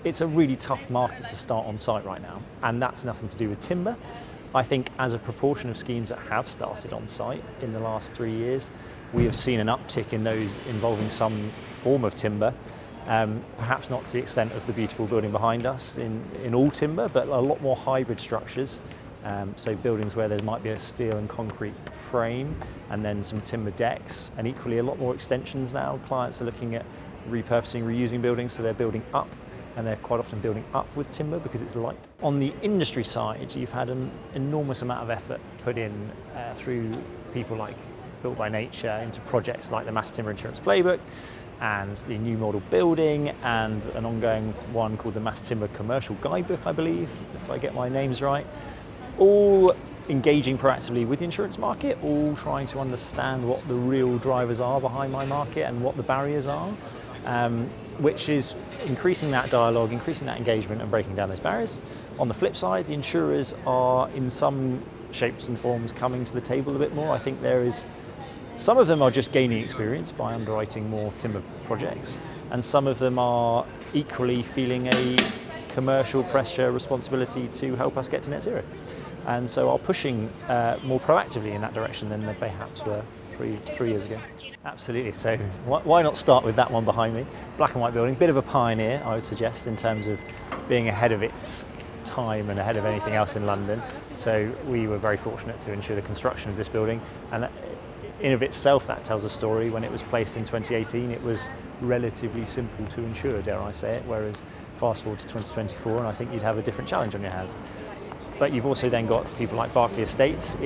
it's a really tough market to start on site right now, and that's nothing to do with timber. I think as a proportion of schemes that have started on site in the last 3 years, we have seen an uptick in those involving some form of timber, perhaps not to the extent of the beautiful building behind us in all timber, but a lot more hybrid structures. So buildings where there might be a steel and concrete frame and then some timber decks, and equally a lot more extensions now. Clients are looking at repurposing, reusing buildings, so they're building up, and they're quite often building up with timber because it's light. On the industry side, you've had an enormous amount of effort put in through people like Built by Nature into projects like the Mass Timber Insurance Playbook and the New Model Building, and an ongoing one called the Mass Timber Commercial Guidebook, I believe, if I get my names right. All engaging proactively with the insurance market, all trying to understand what the real drivers are behind my market and what the barriers are, which is increasing that dialogue, increasing that engagement and breaking down those barriers. On the flip side, the insurers are in some shapes and forms coming to the table a bit more. I think some of them are just gaining experience by underwriting more timber projects, and some of them are equally feeling a commercial pressure responsibility to help us get to net zero, and so are pushing more proactively in that direction than they perhaps were three years ago. Absolutely, so why not start with that one behind me? Black and white building, bit of a pioneer, I would suggest, in terms of being ahead of its time and ahead of anything else in London. So we were very fortunate to ensure the construction of this building, and in of itself that tells a story. When it was placed in 2018, it was relatively simple to insure, dare I say it, whereas fast forward to 2024 and I think you'd have a different challenge on your hands. But you've also then got people like Berkeley Estates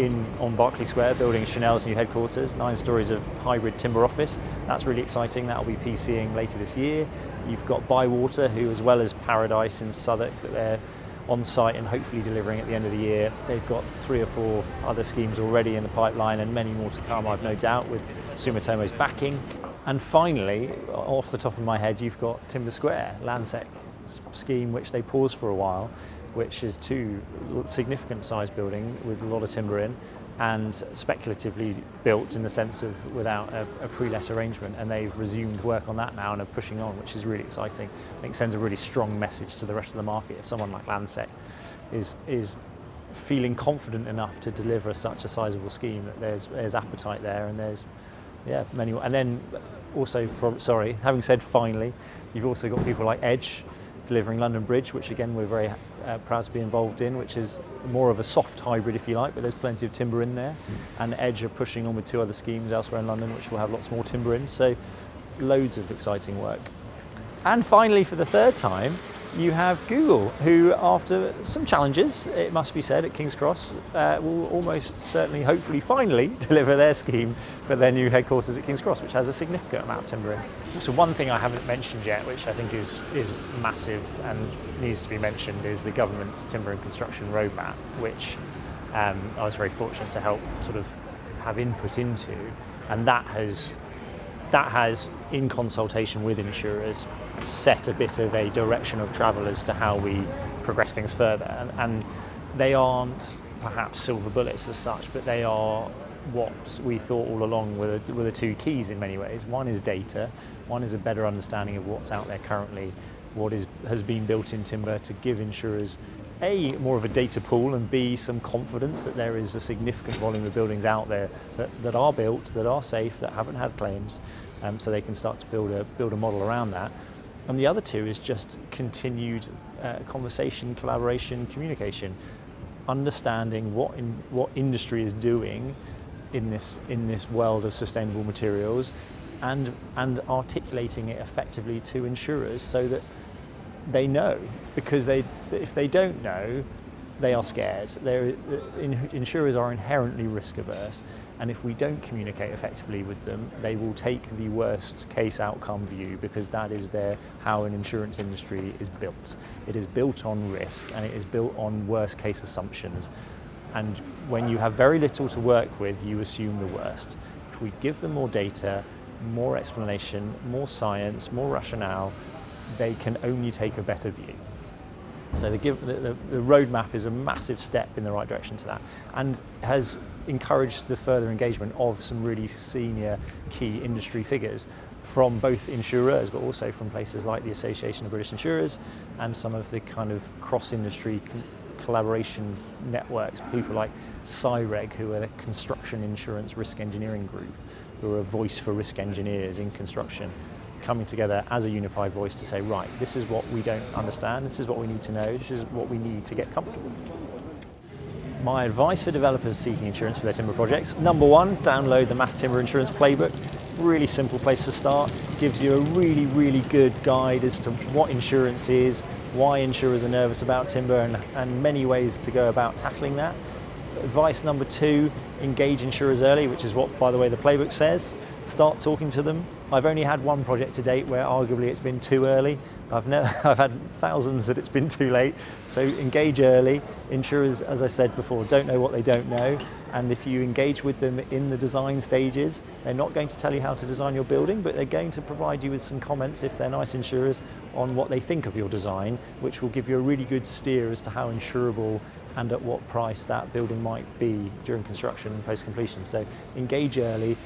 on Berkeley Square building Chanel's new headquarters, 9 stories of hybrid timber office. That's really exciting. That'll be PCing later this year. You've got Bywater, who, as well as Paradise in Southwark, that they're on site and hopefully delivering at the end of the year. They've got 3 or 4 other schemes already in the pipeline and many more to come, I've no doubt, with Sumitomo's backing. And finally, off the top of my head, you've got Timber Square, Landsec scheme, which they paused for a while, which is 2 significant sized building with a lot of timber in, and speculatively built in the sense of without a pre-let arrangement, and they've resumed work on that now and are pushing on, which is really exciting. I think sends a really strong message to the rest of the market if someone like Landsec is feeling confident enough to deliver such a sizable scheme, that there's appetite there, and there's many more. And then also, having said finally, you've also got people like Edge delivering London Bridge, which again we're very proud to be involved in, which is more of a soft hybrid if you like, but there's plenty of timber in there. And Edge are pushing on with 2 other schemes elsewhere in London which will have lots more timber in, so loads of exciting work. And finally, for the 3rd time, you have Google, who, after some challenges, it must be said, at King's Cross, will almost certainly, hopefully, finally deliver their scheme for their new headquarters at King's Cross, which has a significant amount of timber in. So one thing I haven't mentioned yet, which I think is massive and needs to be mentioned, is the government's timber and construction roadmap, which I was very fortunate to help sort of have input into, and that has, in consultation with insurers, set a bit of a direction of travel as to how we progress things further. And they aren't perhaps silver bullets as such, but they are what we thought all along were the 2 keys in many ways. One is data, one is a better understanding of what's out there currently, what has been built in timber, to give insurers A, more of a data pool, and B, some confidence that there is a significant volume of buildings out there that are built, that are safe, that haven't had claims, so they can start to build a model around that. And the other 2 is just continued conversation, collaboration, communication, understanding what industry is doing in this world of sustainable materials, and articulating it effectively to insurers so that they know, because if they don't know, they are scared. Insurers are inherently risk averse, and if we don't communicate effectively with them, they will take the worst case outcome view, because that is how an insurance industry is built. It is built on risk, and it is built on worst case assumptions. And when you have very little to work with, you assume the worst. If we give them more data, more explanation, more science, more rationale, they can only take a better view. So the roadmap is a massive step in the right direction to that, and has encouraged the further engagement of some really senior key industry figures. from both insurers, but also from places like the Association of British Insurers and some of the kind of cross-industry collaboration networks, people like CIREG, who are the Construction Insurance Risk Engineering Group, who are a voice for risk engineers in construction, coming together as a unified voice to say, right, this is what we don't understand, this is what we need to know, this is what we need to get comfortable. My advice for developers seeking insurance for their timber projects: number one, download the Mass Timber Insurance Playbook. Really simple place to start. Gives you a really good guide as to what insurance is, why insurers are nervous about timber, and many ways to go about tackling that. Advice number two, engage insurers early, which is what, by the way, the playbook says. Start talking to them. I've only had one project to date where arguably it's been too early. I've had thousands that it's been too late. So engage early. Insurers, as I said before, don't know what they don't know. And if you engage with them in the design stages, they're not going to tell you how to design your building, but they're going to provide you with some comments, if they're nice insurers, on what they think of your design, which will give you a really good steer as to how insurable and at what price that building might be during construction and post-completion. So engage early,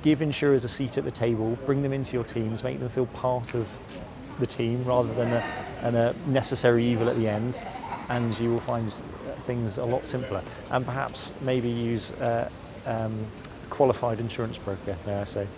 give insurers a seat at the table, bring them into your teams, make them feel part of the team rather than a necessary evil at the end, and you will find things a lot simpler. And perhaps maybe use a qualified insurance broker, may I say.